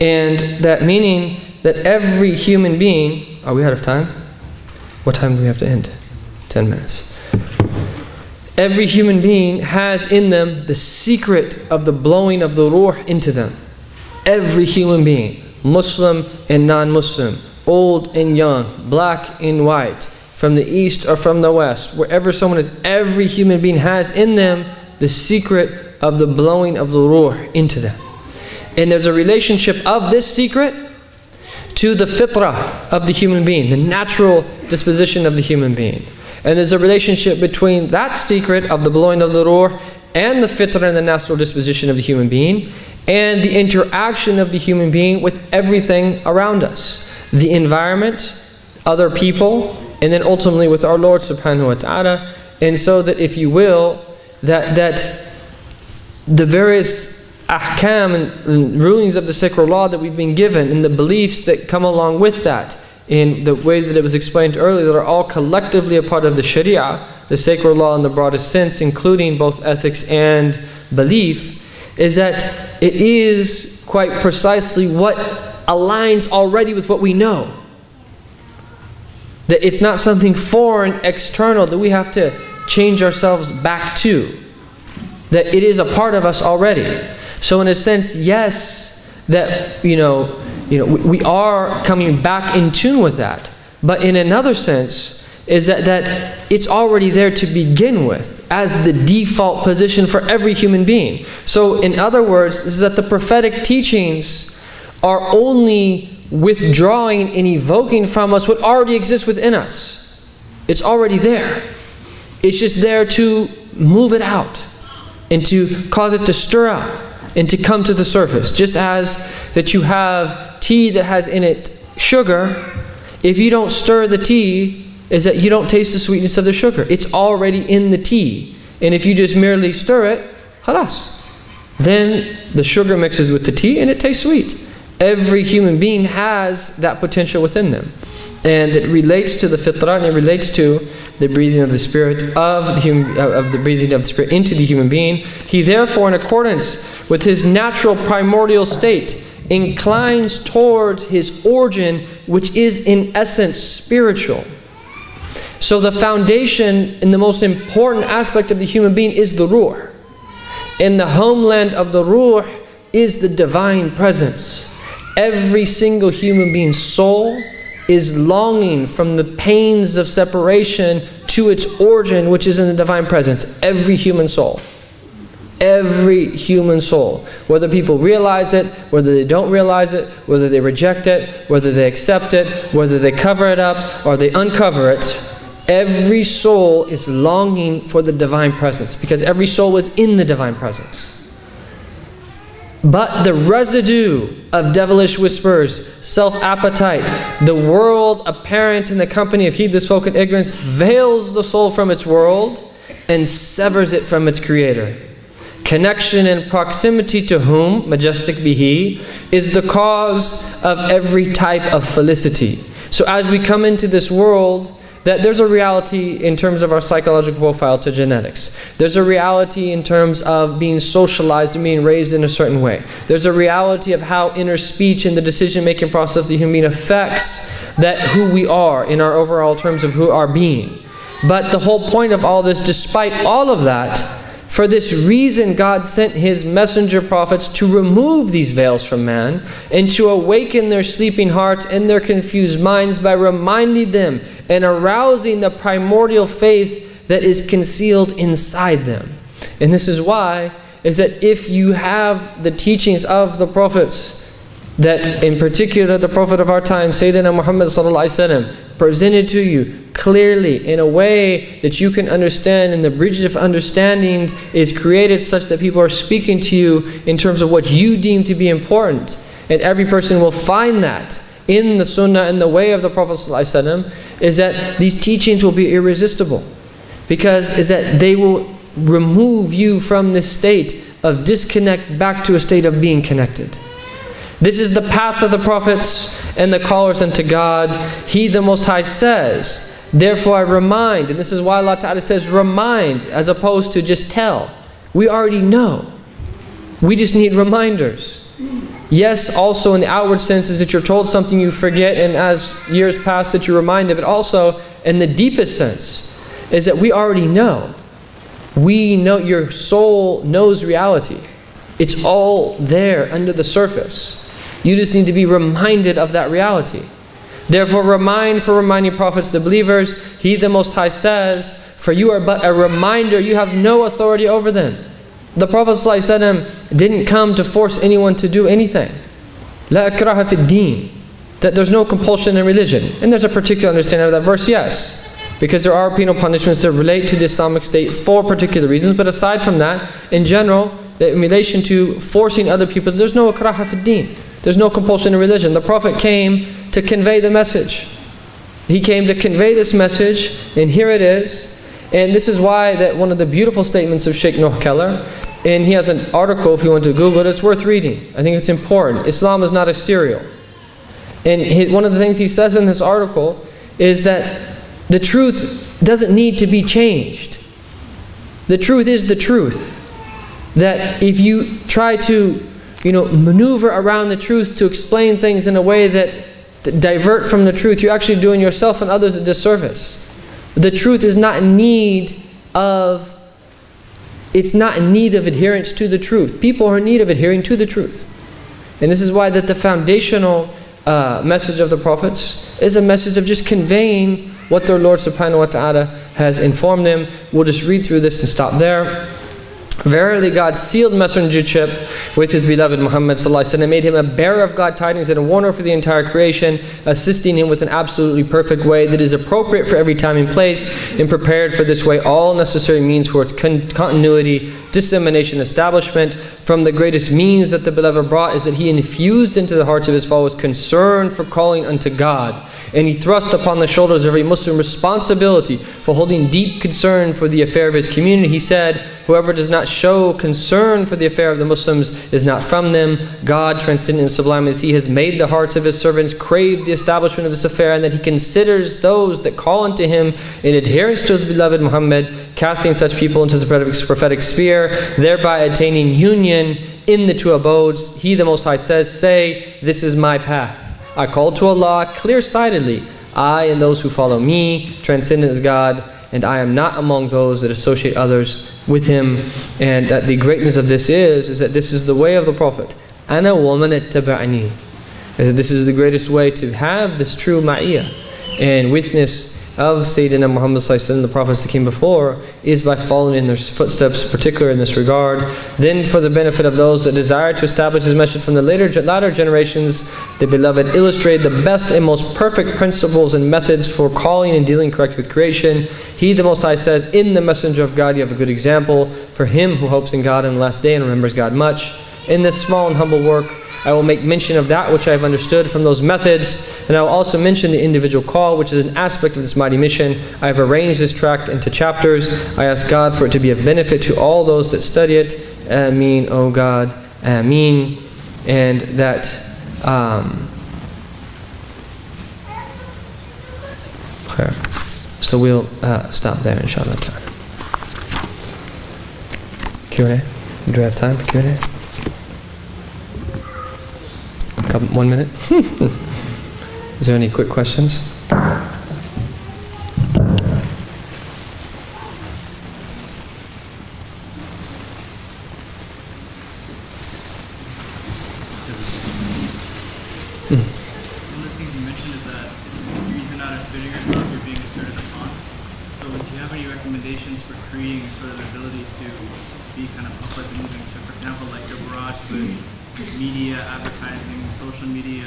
And that meaning that every human being, are we out of time? What time do we have to end? 10 minutes. Every human being has in them the secret of the blowing of the ruh into them. Every human being, Muslim and non-Muslim, old and young, black and white, from the east or from the west, wherever someone is, every human being has in them the secret of the blowing of the ruh into them. And there's a relationship of this secret to the fitrah of the human being, the natural disposition of the human being. And there's a relationship between that secret of the blowing of the ruh and the fitrah and the natural disposition of the human being, and the interaction of the human being with everything around us. The environment, other people, and then ultimately with our Lord subhanahu wa ta'ala. And so that, if you will, that the various ahkam and rulings of the sacred law that we've been given, and the beliefs that come along with that, in the way that it was explained earlier, that are all collectively a part of the Sharia, the sacred law in the broadest sense, including both ethics and belief, is that it is quite precisely what aligns already with what we know. That it's not something foreign, external, that we have to change ourselves back to. That it is a part of us already. So in a sense, yes, that we are coming back in tune with that. But in another sense, is that it's already there to begin with, as the default position for every human being. So in other words, is that the prophetic teachings are only withdrawing and evoking from us what already exists within us. It's already there. It's just there to move it out and to cause it to stir up and to come to the surface. Just as that you have tea that has in it sugar, if you don't stir the tea, is that you don't taste the sweetness of the sugar. It's already in the tea. And if you just merely stir it, khalas, then the sugar mixes with the tea and it tastes sweet. Every human being has that potential within them. And it relates to the fitrah, and it relates to the breathing of the spirit the breathing of the spirit into the human being. He therefore, in accordance with his natural primordial state, inclines towards his origin, which is in essence spiritual. So the foundation and the most important aspect of the human being is the ruh. And the homeland of the ruh is the divine presence. Every single human being's soul is longing from the pains of separation to its origin, which is in the divine presence. Every human soul. Every human soul. Whether people realize it, whether they don't realize it, whether they reject it, whether they accept it, whether they cover it up or they uncover it, every soul is longing for the divine presence, because every soul was in the divine presence. But the residue of devilish whispers, self-appetite, the world apparent in the company of heedless folk and ignorance, veils the soul from its world and severs it from its creator. Connection and proximity to whom, majestic be he, is the cause of every type of felicity. So as we come into this world, that there's a reality in terms of our psychological profile to genetics. There's a reality in terms of being socialized and being raised in a certain way. There's a reality of how inner speech and the decision-making process of the human being affects that who we are in our overall terms of who our being. But the whole point of all this, despite all of that, for this reason God sent His messenger prophets to remove these veils from man and to awaken their sleeping hearts and their confused minds by reminding them and arousing the primordial faith that is concealed inside them. And this is why, is that if you have the teachings of the prophets, that in particular the prophet of our time, Sayyidina Muhammad sallallahu alaihi wasallam, presented to you clearly in a way that you can understand, and the bridge of understanding is created such that people are speaking to you in terms of what you deem to be important. And every person will find that in the sunnah and the way of the Prophet ﷺ, is that these teachings will be irresistible, because is that they will remove you from this state of disconnect back to a state of being connected. This is the path of the prophets and the callers unto God. He the Most High says, therefore I remind, and this is why Allah Ta'ala says remind as opposed to just tell. We already know. We just need reminders. Yes, also in the outward sense is that you're told something you forget, and as years pass that you're reminded, but also in the deepest sense is that we already know. We know, your soul knows reality. It's all there under the surface. You just need to be reminded of that reality. Therefore remind for reminding prophets, the believers, He the Most High says, for you are but a reminder, you have no authority over them. The Prophet ﷺ didn't come to force anyone to do anything. La ikraha fi d-din, that there's no compulsion in religion. And there's a particular understanding of that verse, yes, because there are penal punishments that relate to the Islamic State for particular reasons. But aside from that, in general, in relation to forcing other people, there's no ikraha fi d-din. There's no compulsion in religion. The Prophet came to convey the message. He came to convey this message, and here it is. And this is why that one of the beautiful statements of Shaykh Nuh Keller, and he has an article, if you want to Google it, it's worth reading. I think it's important. Islam is not a cereal. And one of the things he says in this article is that the truth doesn't need to be changed. The truth is the truth. That if you try to, maneuver around the truth to explain things in a way that that divert from the truth, you're actually doing yourself and others a disservice. The truth is not in need of, it's not in need of adherence to the truth. People are in need of adhering to the truth. And this is why that the foundational message of the prophets is a message of just conveying what their Lord subhanahu wa ta'ala has informed them. We'll just read through this and stop there. Verily God sealed messengership with His beloved Muhammad sallallahu alaihi wasallam and made him a bearer of God tidings and a warner for the entire creation, assisting him with an absolutely perfect way that is appropriate for every time and place, and prepared for this way all necessary means for its continuity, dissemination, establishment. From the greatest means that the beloved brought is that He infused into the hearts of His followers concern for calling unto God, and He thrust upon the shoulders of every Muslim responsibility for holding deep concern for the affair of his community. He said, whoever does not show concern for the affair of the Muslims is not from them. God, transcendent and sublime as He, has made the hearts of His servants crave the establishment of this affair, and that He considers those that call unto Him in adherence to His beloved Muhammad, casting such people into the prophetic sphere, thereby attaining union in the two abodes. He, the Most High, says, say, this is my path. I call to Allah clear-sightedly, I and those who follow me, transcendent is God, and I am not among those that associate others with Him. And that the greatness of this is that this is the way of the Prophet. Ana wa man ittaba'ani. Is that this is the greatest way to have this true ma'iyah and witness of Sayyidina Muhammad sallallahu alaihi wasallam, the prophets that came before, is by following in their footsteps, particularly in this regard. Then for the benefit of those that desire to establish His message from the latter generations, the beloved illustrated the best and most perfect principles and methods for calling and dealing correct with creation. He, the Most High, says, in the messenger of God you have a good example for him who hopes in God in the last day and remembers God much. In this small and humble work I will make mention of that which I have understood from those methods, and I will also mention the individual call, which is an aspect of this mighty mission. I have arranged this tract into chapters. I ask God for it to be of benefit to all those that study it. Ameen, O God, Ameen. And that so we'll stop there, inshallah. Q&A? Do we have time for Q&A? 1 minute? Is there any quick questions? One of the things you mentioned is that you're either not asserting yourself, you're being asserted upon. So do you have any recommendations for creating sort of ability to be kind of upward moving? So for example, like your barrage with media, advertising, social media,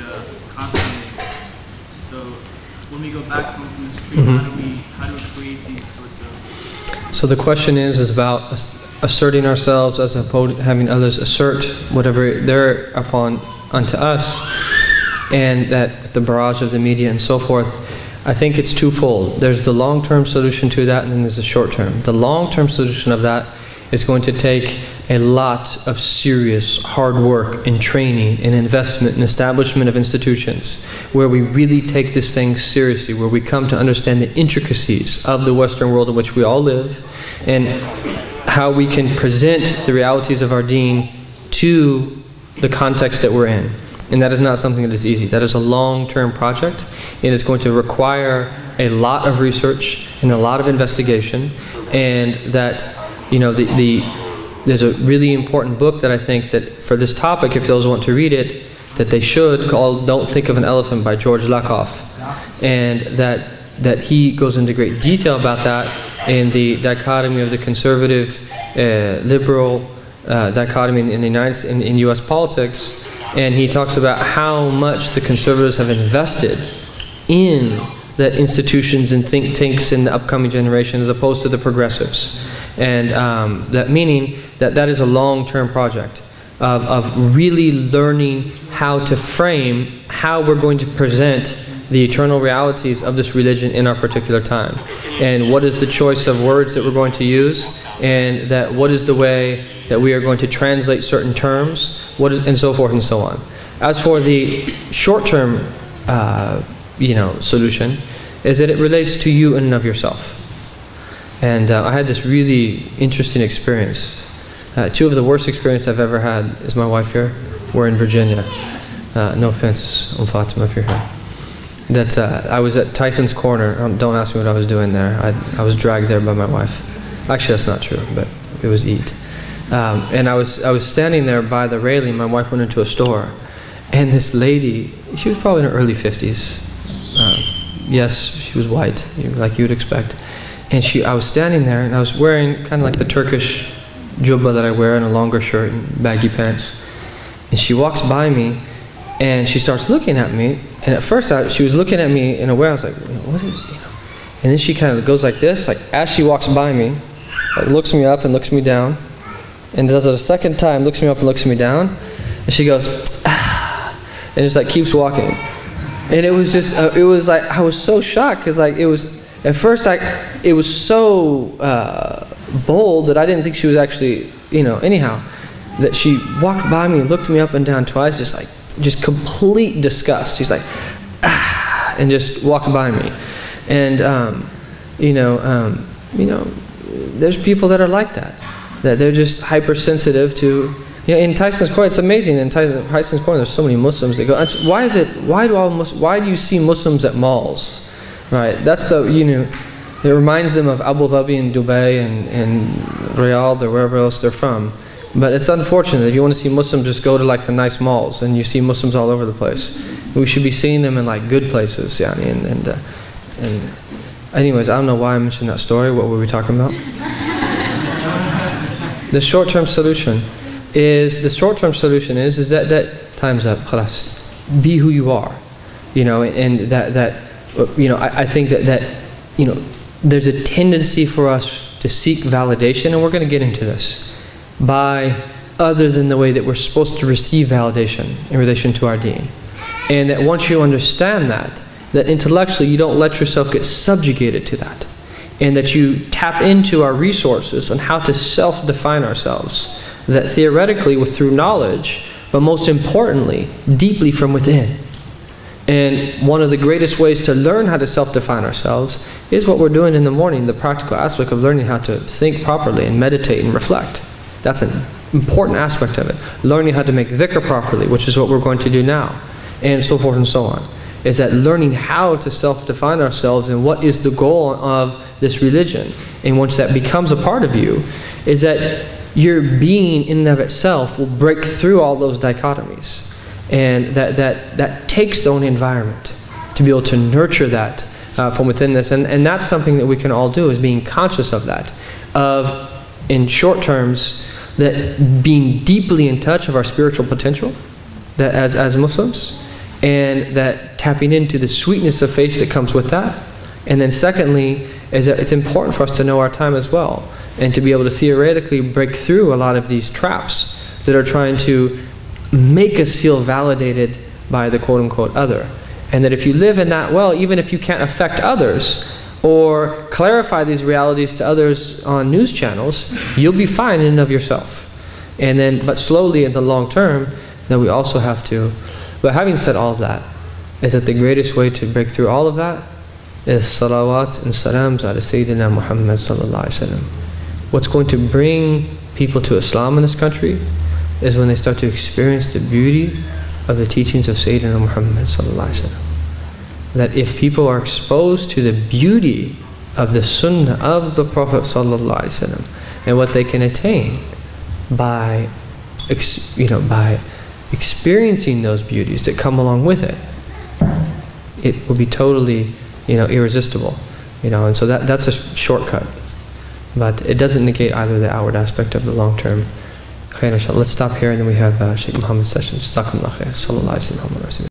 constantly. So when we go back from the street, how do we create these sorts of... So the question is about asserting ourselves as opposed to having others assert whatever they're upon unto us, and that the barrage of the media and so forth. I think it's twofold. There's the long-term solution to that, and then there's the short-term. The long-term solution of that is going to take a lot of serious hard work and training and investment and establishment of institutions where we really take this thing seriously, where we come to understand the intricacies of the Western world in which we all live and how we can present the realities of our deen to the context that we're in. And that is not something that is easy. That is a long-term project. It is going to require a lot of research and a lot of investigation, and that, you know, there's a really important book that I think that for this topic, if those want to read it, that they should, called Don't Think of an Elephant by George Lakoff. And that he goes into great detail about that in the dichotomy of the conservative, liberal dichotomy in U.S. politics. And he talks about how much the conservatives have invested in the institutions and think tanks in the upcoming generation as opposed to the progressives. And that meaning that is a long-term project of really learning how to frame how we're going to present the eternal realities of this religion in our particular time. And what is the choice of words that we're going to use, and that what is the way that we are going to translate certain terms, and so forth and so on. As for the short-term solution, is that it relates to you in and of yourself. And I had this really interesting experience. Two of the worst experiences I've ever had, is my wife here, we're in Virginia. No offense, Fatima, if you're here. that I was at Tyson's Corner. Don't ask me what I was doing there. I was dragged there by my wife. Actually, that's not true, but it was Eid. And I was standing there by the railing. My wife went into a store, and this lady, she was probably in her early 50s. Yes, she was white, like you would expect. And I was standing there, and I was wearing kind of like the Turkish jubba that I wear, and a longer shirt and baggy pants. And she walks by me, and she starts looking at me. And at first, she was looking at me in a way I was like, what is it? And then she kind of goes like this, like as she walks by me, like looks me up and looks me down, and does it a second time, looks me up and looks me down, and she goes, ah, and just like keeps walking. And it was just, it was like, I was so shocked, because like it was, at first it was so bold that I didn't think she was actually, anyhow, that she walked by me and looked me up and down twice, just complete disgust. She's like, ah, and just walked by me. And, there's people that are like that they're just hypersensitive to, in Tyson's Corner, it's amazing, in Tyson's Corner there's so many Muslims that go, why do you see Muslims at malls, right? That's it reminds them of Abu Dhabi and Dubai and Riyadh or wherever else they're from. But it's unfortunate. If you want to see Muslims, just go to like the nice malls, and you see Muslims all over the place. We should be seeing them in like good places, and anyways, I don't know why I mentioned that story. What were we talking about? The short-term solution is that time's up. Khalas. Be who you are, and I think that there's a tendency for us to seek validation, and we're going to get into this, by other than the way that we're supposed to receive validation in relation to our deen. And that once you understand that intellectually you don't let yourself get subjugated to that, and that you tap into our resources on how to self-define ourselves, that theoretically through knowledge, but most importantly, deeply from within. And one of the greatest ways to learn how to self-define ourselves is what we're doing in the morning, the practical aspect of learning how to think properly and meditate and reflect. That's an important aspect of it. Learning how to make dhikr properly, which is what we're going to do now, and so forth and so on. Is that learning how to self-define ourselves and what is the goal of this religion. And once that becomes a part of you, is that your being in and of itself will break through all those dichotomies. And that takes the own environment to be able to nurture that from within this. And that's something that we can all do, is being conscious of that. In short terms, that being deeply in touch of our spiritual potential, that as Muslims, and that tapping into the sweetness of faith that comes with that. And then secondly, is that it's important for us to know our time as well, and to be able to theoretically break through a lot of these traps that are trying to make us feel validated by the quote-unquote other. And that if you live in that well, even if you can't affect others or clarify these realities to others on news channels, you'll be fine in and of yourself. And then, but slowly in the long term, then we also have to. But having said all of that, is that the greatest way to break through all of that is salawat and salams ala Sayyidina Muhammad sallallahu alaihi wasallam. What's going to bring people to Islam in this country is when they start to experience the beauty of the teachings of Sayyidina Muhammad sallallahu alaihi wasallam. That if people are exposed to the beauty of the sunnah of the Prophet sallallahu alaihi wasallam, and what they can attain by experiencing those beauties that come along with it, it will be totally, irresistible, and so that's a shortcut, but it doesn't negate either the outward aspect of the long term. Let's stop here, and then we have Shaykh Muhammad's session. Jazakumullah khair. Sallallahu alaihi wasallam.